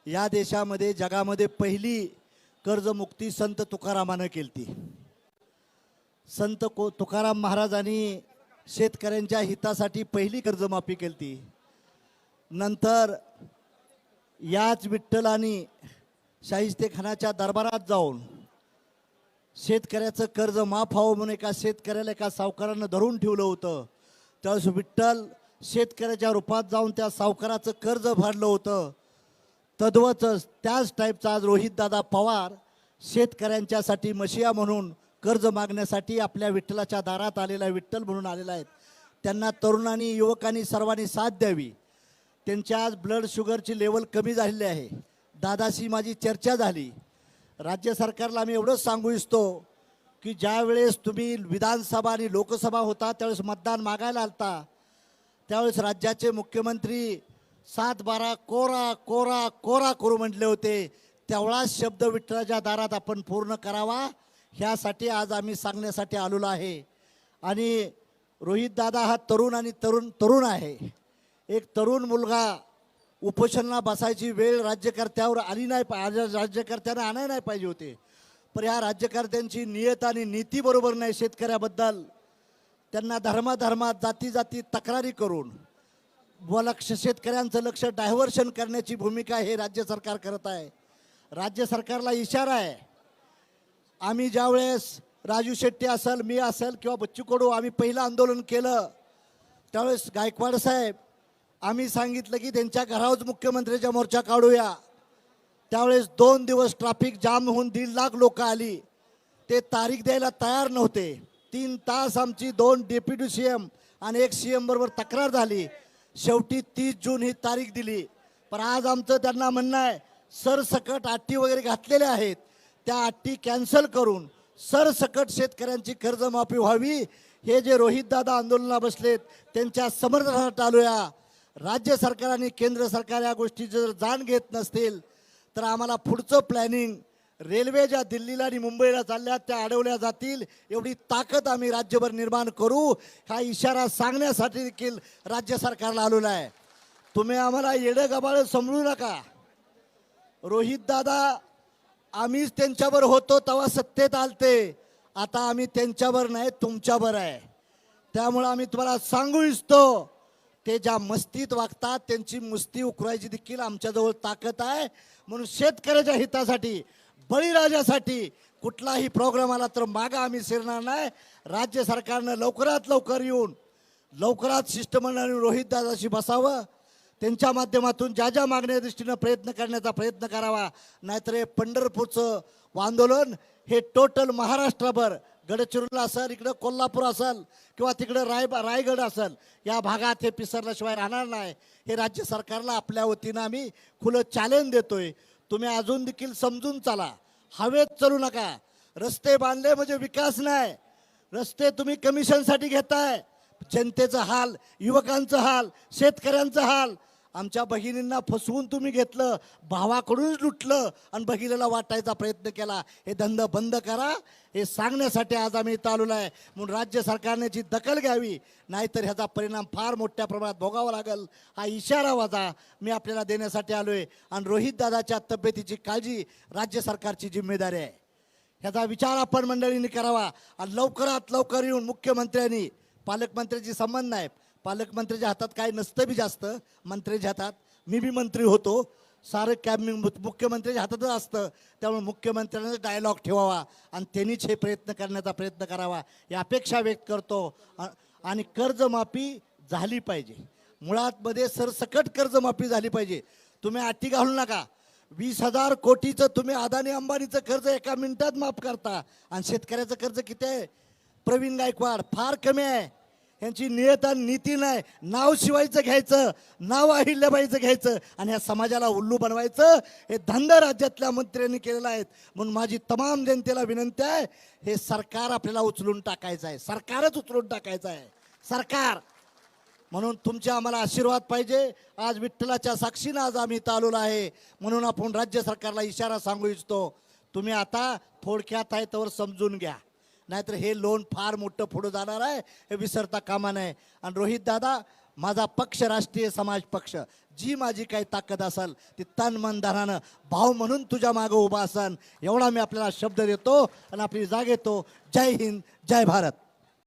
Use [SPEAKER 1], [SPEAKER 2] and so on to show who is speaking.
[SPEAKER 1] या देशामध्ये जगामध्ये पहिली कर्जमुक्ती संत तुकारामानं केली. संत तुकाराम महाराजांनी शेतकऱ्यांच्या हितासाठी पहिली कर्जमाफी केली. नंतर याच विठ्ठलांनी शाहिस्तेखानाच्या दरबारात जाऊन शेतकऱ्याचं कर्ज माफ व्हावं म्हणून एका शेतकऱ्याला एका सावकारानं धरून ठेवलं होतं. त्यावेळेस विठ्ठल शेतकऱ्याच्या रूपात जाऊन त्या सावकाराचं कर्ज भरलं होतं. तद्वतच त्याच टाईपचा आज रोहितदादा पवार शेतकऱ्यांच्यासाठी मशिया म्हणून कर्ज मागण्यासाठी आपल्या विठ्ठलाच्या दारात आलेला विठ्ठल म्हणून आलेला आहेत. त्यांना तरुणांनी युवकांनी सर्वांनी साथ द्यावी. त्यांच्या आज ब्लड शुगरची लेवल कमी झालेली आहे. दादाशी माझी चर्चा झाली. राज्य सरकारला आम्ही एवढंच सांगू इच्छितो की ज्या वेळेस तुम्ही विधानसभा आणि लोकसभा होता त्यावेळेस मतदान मागायला आलता, त्यावेळेस राज्याचे मुख्यमंत्री 7-12 कोरा कोरा कोरा करू म्हटले होते. तेवढाच शब्द विठ्ठलाच्या दारात आपण पूर्ण करावा ह्यासाठी आज आम्ही सांगण्यासाठी आलेलो आहे. आणि रोहितदादा हा तरुण आणि तरुण आहे. एक तरुण मुलगा उपोषणाला बसायची वेळ राज्यकर्त्यावर आली नाही, राज्यकर्त्यांना आणायला नाही पाहिजे होते. पण ह्या राज्यकर्त्यांची नियत आणि नीती बरोबर नाही. शेतकऱ्याबद्दल त्यांना धर्मात जाती तक्रारी करून शेतकऱ्यांचं लक्ष डायव्हर्शन करण्याची भूमिका हे राज्य सरकार करत आहे. राज्य सरकारला इशारा आहे. आम्ही ज्यावेळेस राजू शेट्टी असेल, मी असेल किंवा बच्चू कडू आम्ही पहिलं आंदोलन केलं त्यावेळेस गायकवाड साहेब आम्ही सांगितलं की त्यांच्या घरावर मुख्यमंत्र्यांचा मोर्चा काढूया. त्यावेळेस 2 दिवस ट्रॅफिक जाम होऊन 1.5 लाख लोक आली. ते तारीख द्यायला तयार नव्हते. 3 तास आमची 2 डेप्युटी सीएम आणि 1 सीएम बरोबर तक्रार झाली. शेवटी 30 जून ही तारीख दिली. पण आज आमचं त्यांना म्हणणं आहे सरसकट अटी वगैरे घातलेल्या आहेत, त्या अटी कॅन्सल करून सरसकट शेतकऱ्यांची कर्जमाफी व्हावी. हे जे रोहितदादा आंदोलनाला बसलेत त्यांच्या समर्थनात आलोया. राज्य सरकार आणि केंद्र सरकार या गोष्टीची जर जाण घेत नसतील तर आम्हाला पुढचं प्लॅनिंग रेल्वे ज्या दिल्लीला आणि मुंबईला चालल्या त्या अडवल्या जातील एवढी ताकद आम्ही राज्यभर निर्माण करू हा इशारा सांगण्यासाठी देखील राज्य सरकारला आलेला आहे. तुम्ही आम्हाला येडं गबाळ समजू नका. रोहितदादा आम्हीच त्यांच्यावर होतो तेव्हा सत्तेत आलते, आता आम्ही त्यांच्यावर नाही तुमच्यावर आहे. त्यामुळे आम्ही तुम्हाला सांगू इच्छितो ते ज्या मस्तीत वागतात त्यांची मुस्ती उकरायची देखील आमच्याजवळ ताकद आहे. म्हणून शेतकऱ्याच्या हितासाठी बळीराजासाठी कुठलाही प्रोग्राम आला तर मागा आम्ही शिरणार नाही. राज्य सरकारनं लवकरात लवकर येऊन लवकरात शिष्टमंडळाने रोहितदादाशी बसावं, त्यांच्या माध्यमातून ज्या ज्या मागण्या दृष्टीनं प्रयत्न करण्याचा प्रयत्न करावा. नाहीतर हे पंढरपूरचं आंदोलन हे टोटल महाराष्ट्रभर गडचिरोली असेल, इकडं कोल्हापूर असेल किंवा तिकडं रायगड असेल या भागात हे पिसरल्याशिवाय राहणार नाही. हे राज्य सरकारला आपल्या वतीनं आम्ही खुलं चॅलेंज देतोय. तुम्ही अजून देखील समजून चाला, हवेत चालू नका. रस्ते बांधले म्हणजे विकास नाही. रस्ते तुम्ही कमिशनसाठी घेताय. जनतेचं हाल, युवकांचं हाल, शेतकऱ्यांचं हाल. आमच्या भगिनींना फसवून तुम्ही घेतलं, भावाकडूनच लुटलं आणि भगिनीला वाटायचा प्रयत्न केला. हे धंदा बंद करा हे सांगण्यासाठी आज आम्ही इथं आलेलो आहे. म्हणून राज्य सरकारने याची दखल घ्यावी, नाहीतर ह्याचा परिणाम फार मोठ्या प्रमाणात भोगावा लागेल हा इशारा वाजा मी आपल्याला देण्यासाठी आलो आहे. आणि रोहितदादाच्या तब्येतीची काळजी राज्य सरकारची जिम्मेदारी आहे. ह्याचा विचार आपण मंडळींनी करावा. आणि लवकरात लवकर येऊन मुख्यमंत्र्यांनी, पालकमंत्र्याची संबंध नाही, पालकमंत्र्याच्या हातात काय नसतं बी जास्त, मंत्र्याच्या हातात. मी बी मंत्री होतो, सारं कॅबिनेट मुख्यमंत्र्याच्या हातातच असतं. त्यामुळे मुख्यमंत्र्यांना डायलॉग ठेवावा आणि त्यांनीच हे प्रयत्न करण्याचा प्रयत्न करावा ही अपेक्षा व्यक्त करतो. आणि कर्जमाफी झाली पाहिजे, मुळात मध्ये सरसकट कर्जमाफी झाली पाहिजे. तुम्ही अटी घालू नका. 20,000 कोटीचं तुम्ही अदानी अंबानीचं कर्ज 1 मिनिटात माफ करता आणि शेतकऱ्याचं कर्ज किती आहे? प्रवीण गायकवाड फार कमी आहे. यांची नियत आणि नीती नाही. नाव शिवायचं घ्यायचं, नाव अहिल्याबाईचं घ्यायचं आणि ह्या समाजाला उल्लू बनवायचं. हे धंदा राज्यातल्या मंत्र्यांनी केलेला आहे. म्हणून माझी तमाम जनतेला विनंती आहे, हे सरकार आपल्याला उचलून टाकायचं आहे, सरकारच उचलून टाकायचं आहे सरकार. म्हणून तुमचे आम्हाला आशीर्वाद पाहिजे. आज विठ्ठलाच्या साक्षीनं आज आम्ही इथं आलेलो आहे. म्हणून आपण राज्य सरकारला इशारा सांगू इच्छितो, तुम्ही आता थोडक्यात आहे तर समजून घ्या, नाहीतर हे लोन फार मोठं पुढे जाणार आहे, हे विसरता कामा नये. आणि रोहित दादा माझा पक्ष राष्ट्रीय समाज पक्ष जी माझी काही ताकद असेल ती तन मन धनानं भाव म्हणून तुझ्या मागं उभा असन एवढा मी आपल्याला शब्द देतो आणि आपली जाग येतो. जय हिंद, जय भारत.